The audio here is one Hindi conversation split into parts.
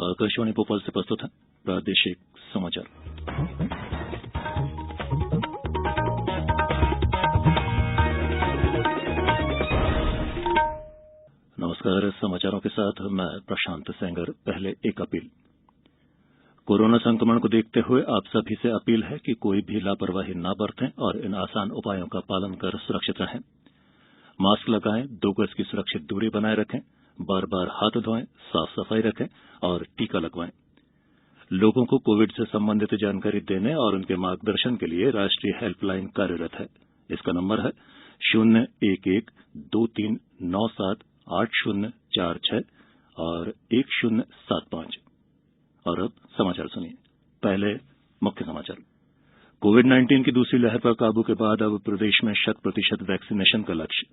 आकाशवाणी भोपाल से प्रस्तुत है प्रादेशिक समाचार। नमस्कार, समाचारों के साथ मैं प्रशांत सेंगर। पहले एक अपील। कोरोना संक्रमण को देखते हुए आप सभी से अपील है कि कोई भी लापरवाही न बरतें और इन आसान उपायों का पालन कर सुरक्षित रहें। मास्क लगाएं, 2 गज की सुरक्षित दूरी बनाए रखें, बार-बार हाथ धोएं, साफ सफाई रखें और टीका लगवाएं। लोगों को कोविड से संबंधित जानकारी देने और उनके मार्गदर्शन के लिए राष्ट्रीय हेल्पलाइन कार्यरत है। इसका नंबर है 011-2397-8046 और 1075। और अब समाचार सुनिए। पहले मुख्य समाचार। कोविड-19 की दूसरी लहर पर काबू के बाद अब प्रदेश में 100% वैक्सीनेशन का लक्ष्य।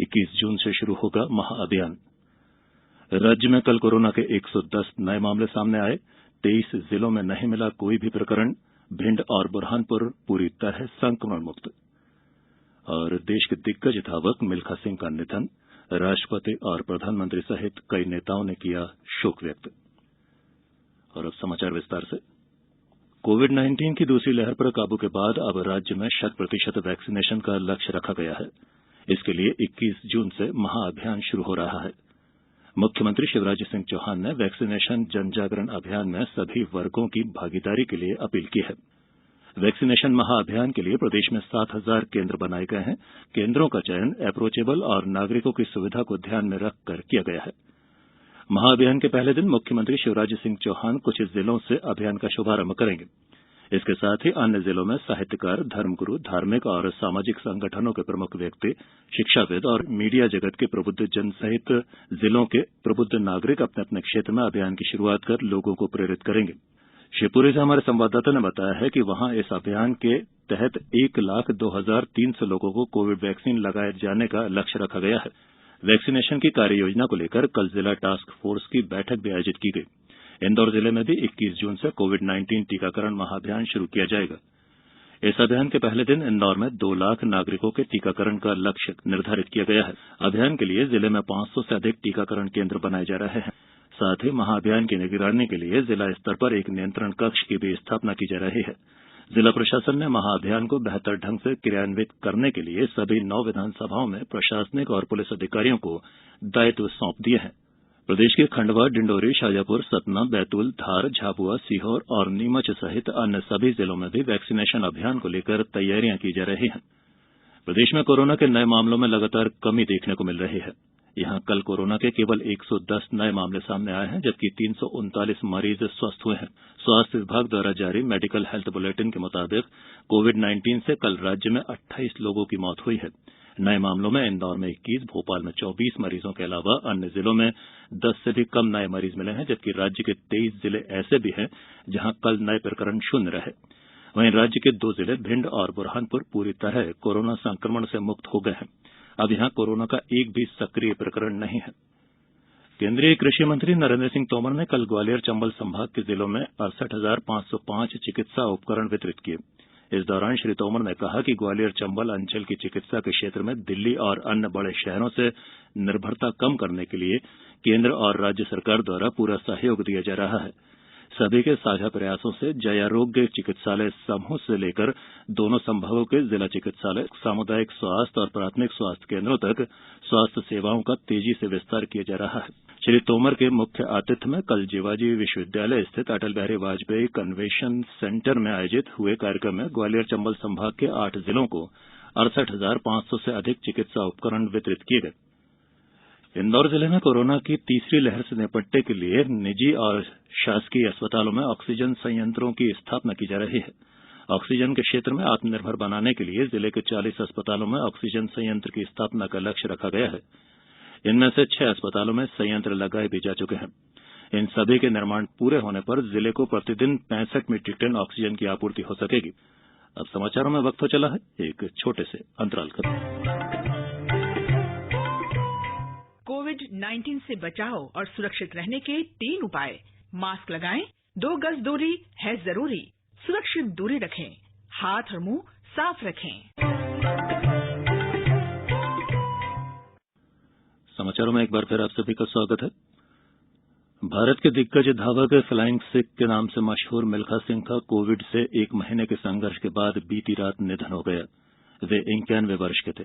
21 जून से शुरू होगा महाअभियान। राज्य में कल कोरोना के 110 नए मामले सामने आए। 23 जिलों में नहीं मिला कोई भी प्रकरण। भिंड और बुरहानपुर पूरी तरह संक्रमण मुक्त। और देश के दिग्गज धावक मिल्खा सिंह का निधन। राष्ट्रपति और प्रधानमंत्री सहित कई नेताओं ने किया शोक व्यक्त। और अब समाचार विस्तार से। कोविड-19 की दूसरी लहर पर काबू के बाद अब राज्य में 100% वैक्सीनेशन का लक्ष्य रखा गया है। इसके लिए 21 जून से महाअभियान शुरू हो रहा है। मुख्यमंत्री शिवराज सिंह चौहान ने वैक्सीनेशन जनजागरण अभियान में सभी वर्गों की भागीदारी के लिए अपील की है। वैक्सीनेशन महाअभियान के लिए प्रदेश में 7,000 केंद्र बनाए गए हैं। केंद्रों का चयन एप्रोचेबल और नागरिकों की सुविधा को ध्यान में रखकर किया गया है। महाअभियान के पहले दिन मुख्यमंत्री शिवराज सिंह चौहान कुछ जिलों से अभियान का शुभारंभ करेंगे। इसके साथ ही अन्य जिलों में साहित्यकार, धर्मगुरु, धार्मिक और सामाजिक संगठनों के प्रमुख व्यक्ति, शिक्षाविद और मीडिया जगत के प्रबुद्ध जन सहित जिलों के प्रबुद्ध नागरिक अपने अपने क्षेत्र में अभियान की शुरुआत कर लोगों को प्रेरित करेंगे। शिवपुरी से हमारे संवाददाता ने बताया है कि वहां इस अभियान के तहत 1,02,300 लोगों को कोविड वैक्सीन लगाए जाने का लक्ष्य रखा गया है। वैक्सीनेशन की कार्य योजना को लेकर कल जिला टास्क फोर्स की बैठक भी आयोजित की गई। इंदौर जिले में भी 21 जून से कोविड-19 टीकाकरण महाअभियान शुरू किया जाएगा। इस अभियान के पहले दिन इंदौर में 2 लाख नागरिकों के टीकाकरण का लक्ष्य निर्धारित किया गया है। अभियान के लिए जिले में 500 से अधिक टीकाकरण केंद्र बनाए जा रहे हैं। साथ ही महाअभियान की निगरानी के लिए जिला स्तर पर एक नियंत्रण कक्ष की भी स्थापना की जा रही है। जिला प्रशासन ने महाअभियान को बेहतर ढंग से क्रियान्वित करने के लिए सभी 9 विधानसभाओं में प्रशासनिक और पुलिस अधिकारियों को दायित्व सौंप दिए हैं। प्रदेश के खंडवा, डिंडोरी, शाजापुर, सतना, बैतूल, धार, झाबुआ, सीहोर और नीमच सहित अन्य सभी जिलों में भी वैक्सीनेशन अभियान को लेकर तैयारियां की जा रही हैं। प्रदेश में कोरोना के नए मामलों में लगातार कमी देखने को मिल रही है। यहां कल कोरोना के केवल 110 नए मामले सामने आए हैं, जबकि 339 मरीज स्वस्थ हुए हैं। स्वास्थ्य विभाग द्वारा जारी मेडिकल हेल्थ बुलेटिन के मुताबिक कोविड-19 से कल राज्य में 28 लोगों की मौत हुई है। नए मामलों में इंदौर में 21, भोपाल में 24 मरीजों के अलावा अन्य जिलों में 10 से भी कम नए मरीज मिले हैं, जबकि राज्य के 23 जिले ऐसे भी हैं जहां कल नए प्रकरण शून्य रहे। वहीं राज्य के 2 जिले भिंड और बुरहानपुर पूरी तरह कोरोना संक्रमण से मुक्त हो गए हैं। अब यहां कोरोना का एक भी सक्रिय प्रकरण नहीं है। केंद्रीय कृषि मंत्री नरेंद्र सिंह तोमर ने कल ग्वालियर चंबल संभाग के जिलों में 68,505 चिकित्सा उपकरण वितरित किए। इस दौरान श्री तोमर ने कहा कि ग्वालियर चंबल अंचल की चिकित्सा के क्षेत्र में दिल्ली और अन्य बड़े शहरों से निर्भरता कम करने के लिए केंद्र और राज्य सरकार द्वारा पूरा सहयोग दिया जा रहा है। सभी के साझा प्रयासों से जयारोग्य चिकित्सालय समूह से लेकर दोनों संभागों के जिला चिकित्सालय, सामुदायिक स्वास्थ्य और प्राथमिक स्वास्थ्य केंद्रों तक स्वास्थ्य सेवाओं का तेजी से विस्तार किया जा रहा है। श्री तोमर के मुख्य आतिथ्य में कल जीवाजी विश्वविद्यालय स्थित अटल बिहारी वाजपेयी कन्वेंशन सेंटर में आयोजित हुए कार्यक्रम में ग्वालियर चंबल संभाग के 8 जिलों को 68,500 से अधिक चिकित्सा उपकरण वितरित किए गए। इंदौर जिले में कोरोना की तीसरी लहर से निपटने के लिए निजी और शासकीय अस्पतालों में ऑक्सीजन संयंत्रों की स्थापना की जा रही है। ऑक्सीजन के क्षेत्र में आत्मनिर्भर बनाने के लिए जिले के 40 अस्पतालों में ऑक्सीजन संयंत्र की स्थापना का लक्ष्य रखा गया है। इनमें से 6 अस्पतालों में संयंत्र लगाए भी जा चुके हैं। इन सभी के निर्माण पूरे होने पर जिले को प्रतिदिन 65 मीट्रिक टन ऑक्सीजन की आपूर्ति हो सकेगी। अब समाचारों में वक्त हो चला है एक छोटे से अंतराल का। कोविड-19 से बचाव और सुरक्षित रहने के 3 उपाय। मास्क लगाएं, 2 गज दूरी है जरूरी, सुरक्षित दूरी रखें, हाथ और मुंह साफ रखें। समाचारों में एक बार फिर आप सभी का स्वागत है। भारत के दिग्गज धावक फ्लाइंग सिख के नाम से मशहूर मिल्खा सिंह का कोविड से 1 महीने के संघर्ष के बाद बीती रात निधन हो गया। वे 91 वर्ष के थे।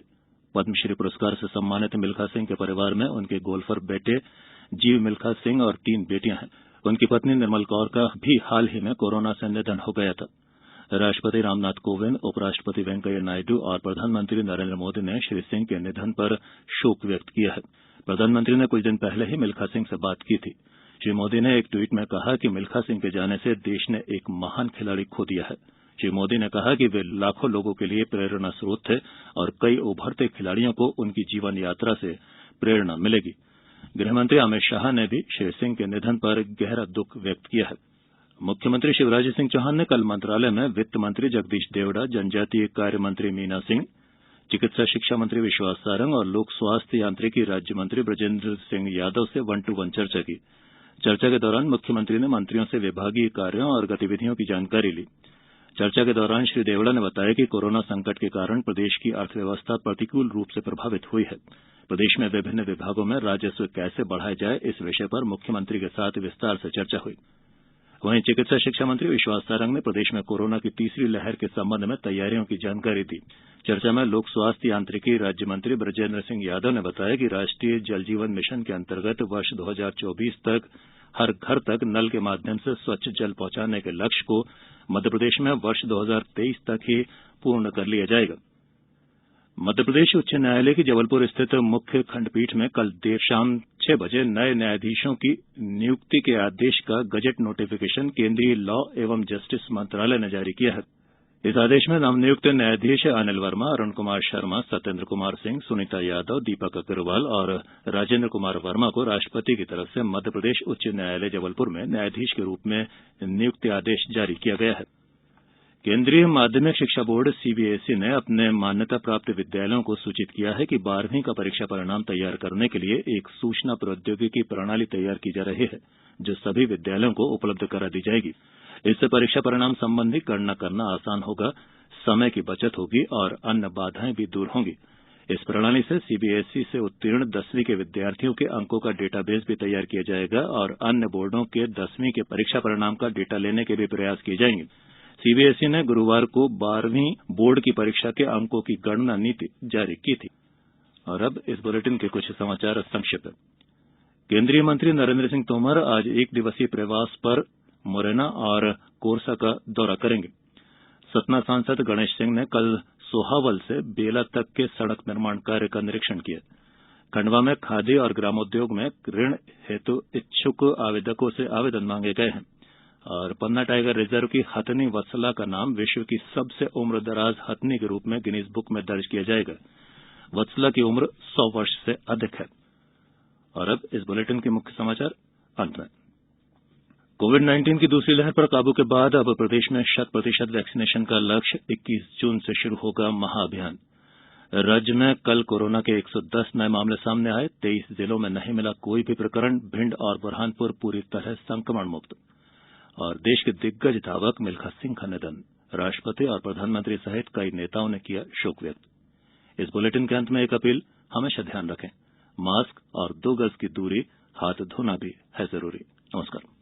पद्मश्री पुरस्कार से सम्मानित मिल्खा सिंह के परिवार में उनके गोल्फर बेटे जीव मिल्खा सिंह और 3 बेटियां हैं। उनकी पत्नी निर्मल कौर का भी हाल ही में कोरोना से निधन हो गया था। राष्ट्रपति रामनाथ कोविंद, उपराष्ट्रपति वेंकैया नायडू और प्रधानमंत्री नरेंद्र मोदी ने श्री सिंह के निधन पर शोक व्यक्त किया है। प्रधानमंत्री ने कुछ दिन पहले ही मिल्खा सिंह से बात की थी। श्री मोदी ने एक ट्वीट में कहा कि मिल्खा सिंह के जाने से देश ने एक महान खिलाड़ी खो दिया है। श्री मोदी ने कहा कि वे लाखों लोगों के लिए प्रेरणा स्रोत थे और कई उभरते खिलाड़ियों को उनकी जीवन यात्रा से प्रेरणा मिलेगी। गृहमंत्री अमित शाह ने भी श्री सिंह के निधन पर गहरा दुख व्यक्त किया है। मुख्यमंत्री शिवराज सिंह चौहान ने कल मंत्रालय में वित्त मंत्री जगदीश देवड़ा, जनजातीय कार्य मंत्री मीना सिंह, चिकित्सा शिक्षा मंत्री विश्वास सारंग और लोक स्वास्थ्य यांत्रिकी राज्य मंत्री बृजेंद्र सिंह यादव से 1-to-1 चर्चा की। चर्चा के दौरान मुख्यमंत्री ने मंत्रियों से विभागीय कार्यों और गतिविधियों की जानकारी ली। चर्चा के दौरान श्री देवड़ा ने बताया कि कोरोना संकट के कारण प्रदेश की अर्थव्यवस्था प्रतिकूल रूप से प्रभावित हुई है। प्रदेश में विभिन्न विभागों में राजस्व कैसे बढ़ाया जाए, इस विषय पर मुख्यमंत्री के साथ विस्तार से चर्चा हुई। वहीं चिकित्सा शिक्षा मंत्री विश्वास सारंग ने प्रदेश में कोरोना की तीसरी लहर के संबंध में तैयारियों की जानकारी दी। चर्चा में लोक स्वास्थ्य यांत्रिकी राज्य मंत्री बृजेंद्र सिंह यादव ने बताया कि राष्ट्रीय जल जीवन मिशन के अंतर्गत वर्ष 2024 तक हर घर तक नल के माध्यम से स्वच्छ जल पहुंचाने के लक्ष्य को मध्यप्रदेश में वर्ष 2023 तक ही पूर्ण कर लिया जाएगा। मध्यप्रदेश उच्च न्यायालय की जबलपुर स्थित मुख्य खंडपीठ में कल देर शाम 6 बजे नए न्यायाधीशों की नियुक्ति के आदेश का गजट नोटिफिकेशन केंद्रीय लॉ एवं जस्टिस मंत्रालय ने जारी किया है। इस आदेश में नवनियुक्त न्यायाधीश अनिल वर्मा, अरुण कुमार शर्मा, सत्येंद्र कुमार सिंह, सुनीता यादव, दीपक अग्रवाल और राजेंद्र कुमार वर्मा को राष्ट्रपति की तरफ से मध्यप्रदेश उच्च न्यायालय जबलपुर में न्यायाधीश के रूप में नियुक्ति आदेश जारी किया गया है। केंद्रीय माध्यमिक शिक्षा बोर्ड सीबीएसई ने अपने मान्यता प्राप्त विद्यालयों को सूचित किया है कि 12वीं का परीक्षा परिणाम तैयार करने के लिए एक सूचना प्रौद्योगिकी प्रणाली तैयार की जा रही है, जो सभी विद्यालयों को उपलब्ध करा दी जाएगी। इससे परीक्षा परिणाम संबंधी गणना करना आसान होगा, समय की बचत होगी और अन्य बाधाएं भी दूर होंगी। इस प्रणाली से सीबीएसई से उत्तीर्ण 10वीं के विद्यार्थियों के अंकों का डेटाबेस भी तैयार किया जाएगा और अन्य बोर्डों के 10वीं के परीक्षा परिणाम का डेटा लेने के भी प्रयास किए जाएंगे। सीबीएसई ने गुरुवार को 12वीं बोर्ड की परीक्षा के अंकों की गणना नीति जारी की थी। और अब इस बुलेटिन के कुछ समाचार संक्षिप्त। केंद्रीय मंत्री नरेंद्र सिंह तोमर आज 1 दिवसीय प्रवास पर मुरैना और कोरसा का दौरा करेंगे। सतना सांसद गणेश सिंह ने कल सोहावल से बेला तक के सड़क निर्माण कार्य का निरीक्षण किया। खंडवा में खादी और ग्रामोद्योग में ऋण हेतु इच्छुक आवेदकों से आवेदन मांगे गए हैं और पन्ना टाइगर रिजर्व की हथनी वत्सला का नाम विश्व की सबसे उम्रदराज हथनी के रूप में गिनीज बुक में दर्ज किया जाएगा। वत्सला की उम्र 100 वर्ष से अधिक है। और अब इस बुलेटिन के मुख्य समाचार अंत में। कोविड-19 की दूसरी लहर पर काबू के बाद अब प्रदेश में 100% वैक्सीनेशन का लक्ष्य 21 जून से शुरू होगा महाअभियान। राज्य में कल कोरोना के 110 नए मामले सामने आए। 23 जिलों में नहीं मिला कोई भी प्रकरण। भिंड और बुरहानपुर पूरी तरह संक्रमण मुक्त। और देश के दिग्गज धावक मिल्खा सिंह का निधन। राष्ट्रपति और प्रधानमंत्री सहित कई नेताओं ने किया शोक व्यक्त। इस बुलेटिन के अंत में एक अपील, हमेशा ध्यान रखें, मास्क और 2 गज की दूरी, हाथ धोना भी है जरूरी। नमस्कार।